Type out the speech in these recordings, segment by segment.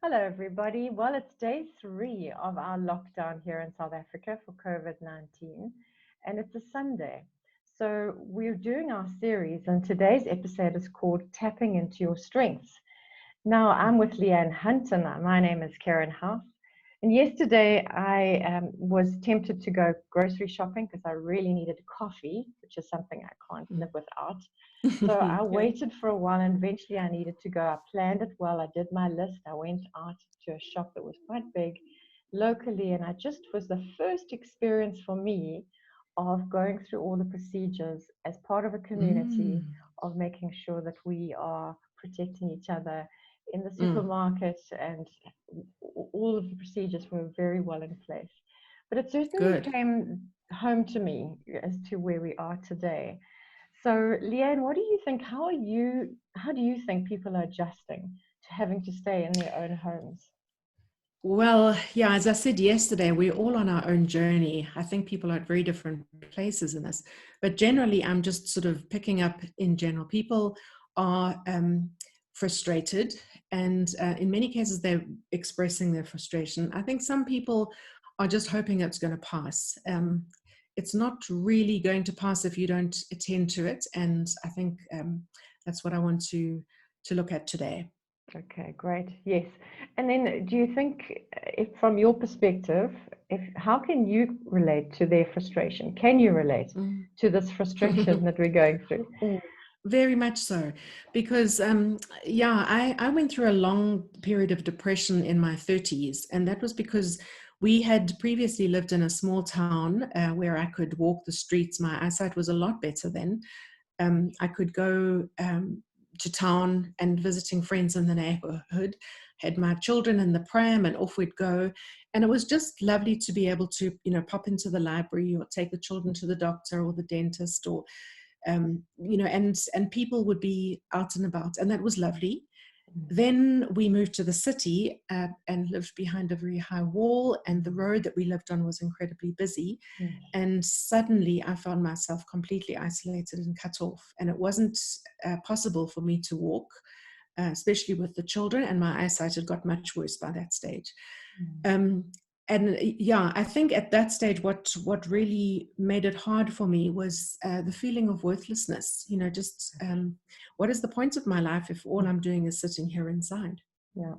Hello, everybody. Well, it's day 3 of our lockdown here in South Africa for COVID-19, and it's a Sunday. So, we're doing our series, and today's episode is called Tapping into Your Strengths. Now, I'm with Leanne Hunt, and my name is Karen House. And yesterday, I was tempted to go grocery shopping because I really needed coffee, which is something I can't live without. So I Okay. waited for a while and eventually I needed to go. I planned it well. I did my list. I went out to a shop that was quite big locally, and I just was the first experience for me of going through all the procedures as part of a community Mm, of making sure that we are protecting each other in the mm, supermarket, and all of the procedures were very well in place. But it certainly good. came home to me as to where we are today. So, Leanne, what do you think? How do you think people are adjusting to having to stay in their own homes? Well, yeah, as I said yesterday, we're all on our own journey. I think people are at very different places in this. But generally, I'm just sort of picking up in general. People are frustrated, and in many cases, they're expressing their frustration. I think some people are just hoping it's going to pass. It's not really going to pass if you don't attend to it. And I think that's what I want to look at today. Okay, great. Yes. And then do you think, if from your perspective, if how can you relate to their frustration? Can you relate Mm. to this frustration that we're going through? Oh, very much so. Because, yeah, I went through a long period of depression in my 30s. And that was because we had previously lived in a small town where I could walk the streets. My eyesight was a lot better then. I could go to town and visiting friends in the neighborhood, had my children in the pram, and off we'd go. And it was just lovely to be able to, pop into the library or take the children to the doctor or the dentist, or and people would be out and about, and that was lovely. Then we moved to the city and lived behind a very high wall, and the road that we lived on was incredibly busy. Yes. And suddenly I found myself completely isolated and cut off, and it wasn't possible for me to walk, especially with the children, and my eyesight had got much worse by that stage. Mm. Um, and yeah, I think at that stage, what really made it hard for me was the feeling of worthlessness. Just what is the point of my life if all I'm doing is sitting here inside? Yeah,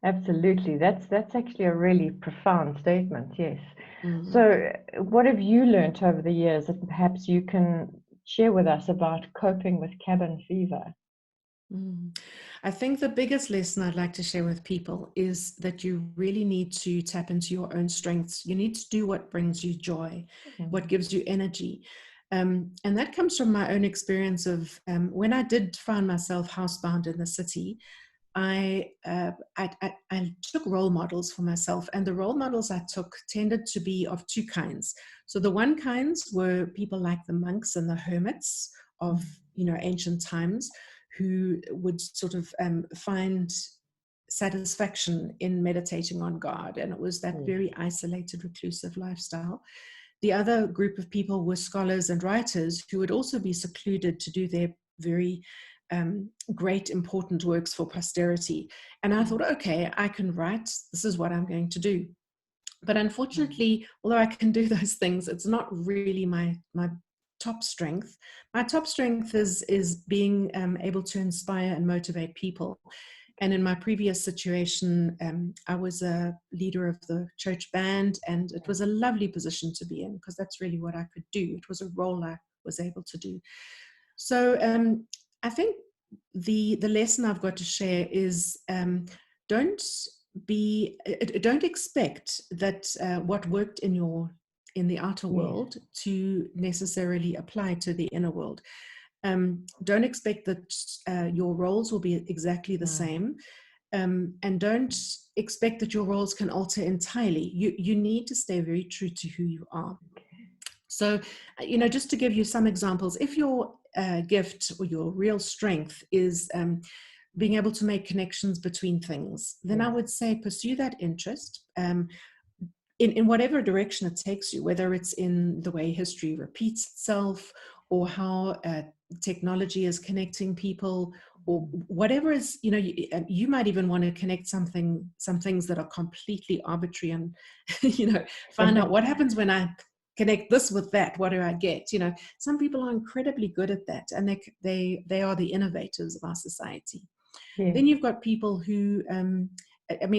absolutely. That's actually a really profound statement. Yes. Mm. So, what have you learnt over the years that perhaps you can share with us about coping with cabin fever? Mm. I think the biggest lesson I'd like to share with people is that you really need to tap into your own strengths. You need to do what brings you joy, what Mm. gives you energy. And that comes from my own experience of when I did find myself housebound in the city. I took role models for myself, and the role models I took tended to be of two kinds. So the one kinds were people like the monks and the hermits of ancient times, who would sort of find satisfaction in meditating on God, and it was that Yes. very isolated, reclusive lifestyle. The other group of people were scholars and writers who would also be secluded to do their very great, important works for posterity. And I thought, okay, I can write. This is what I'm going to do. But unfortunately, although I can do those things, it's not really my top strength. My top strength is being able to inspire and motivate people. And in my previous situation, I was a leader of the church band, and it was a lovely position to be in because that's really what I could do. It was a role I was able to do. So I think the lesson I've got to share is don't don't expect that what worked in the outer Yes. world to necessarily apply to the inner world. Don't expect that your roles will be exactly the Mm. same, and don't expect that your roles can alter entirely. You need to stay very true to who you are. So, just to give you some examples, if your gift or your real strength is being able to make connections between things, then I Yes. would say pursue that interest in whatever direction it takes you, whether it's in the way history repeats itself, or how technology is connecting people, or whatever is, you might even want to connect some things that are completely arbitrary, and find out what happens when I connect this with that. What do I get? Some people are incredibly good at that, and they are the innovators of our society. Yes. Then you've got people who,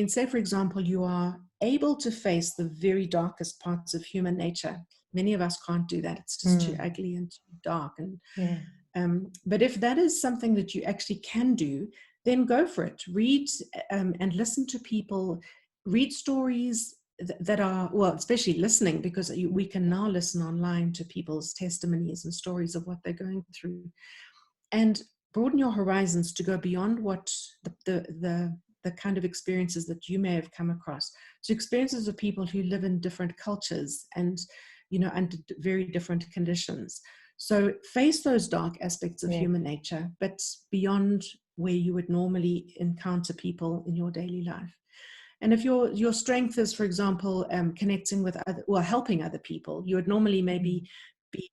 say, for example, you are able to face the very darkest parts of human nature. Many of us can't do that. It's just too ugly and too dark. But if that is something that you actually can do, then go for it. Read and listen to people. Read stories that are, well, especially listening, because we can now listen online to people's testimonies and stories of what they're going through. And broaden your horizons to go beyond what the kind of experiences that you may have come across, to experiences of people who live in different cultures and under very different conditions. So face those dark aspects of human nature, but beyond where you would normally encounter people in your daily life. And if your strength is, for example, connecting with other, or helping other people, you would normally maybe be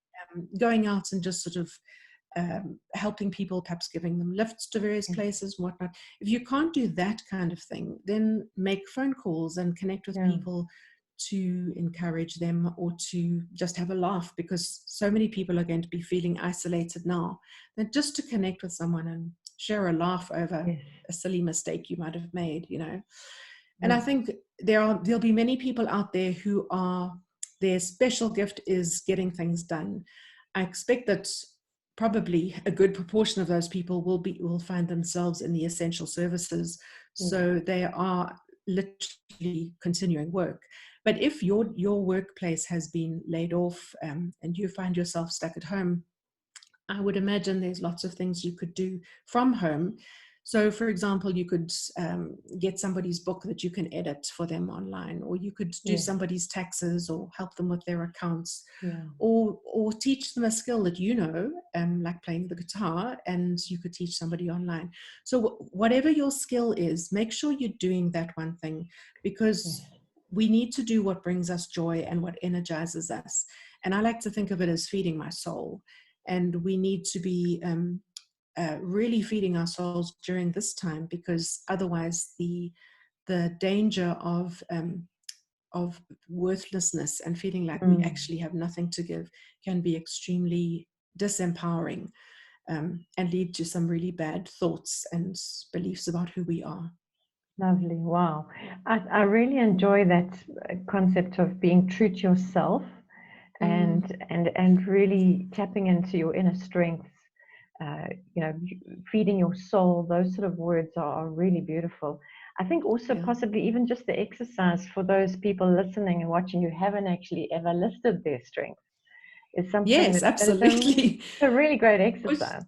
going out and just sort of helping people, perhaps giving them lifts to various places and whatnot. If you can't do that kind of thing, then make phone calls and connect with people to encourage them, or to just have a laugh, because so many people are going to be feeling isolated now, that just to connect with someone and share a laugh over a silly mistake you might have made, And I think there'll be many people out there who their special gift is getting things done. I expect that probably a good proportion of those people will find themselves in the essential services. So they are literally continuing work. But if your workplace has been laid off, and you find yourself stuck at home, I would imagine there's lots of things you could do from home. So, for example, you could get somebody's book that you can edit for them online, or you could do somebody's taxes, or help them with their accounts, or teach them a skill that like playing the guitar, and you could teach somebody online. So whatever your skill is, make sure you're doing that one thing, because we need to do what brings us joy and what energizes us. And I like to think of it as feeding my soul. And we need to be really feeding our souls during this time, because otherwise the danger of worthlessness and feeling like we actually have nothing to give can be extremely disempowering, and lead to some really bad thoughts and beliefs about who we are. Lovely. Wow. I really enjoy that concept of being true to yourself, and really tapping into your inner strengths, feeding your soul. Those sort of words are really beautiful. I think also possibly even just the exercise for those people listening and watching who haven't actually ever listed their strengths is something Yes, that is absolutely. a really great exercise.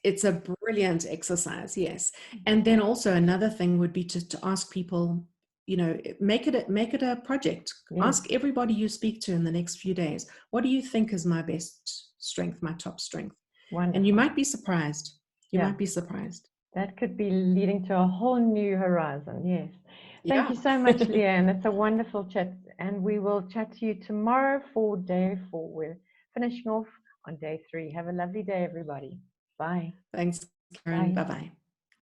It's a brilliant exercise, yes. And then also another thing would be to ask people, make it a project. Ask everybody you speak to in the next few days, what do you think is my best strength, my top strength? Wonderful. And you might be surprised. Might be surprised. That could be leading to a whole new horizon. Yes. Thank you so much, Leanne. It's a wonderful chat. And we will chat to you tomorrow for day 4. We're finishing off on day 3. Have a lovely day, everybody. Bye. Thanks, Karen. Bye-bye.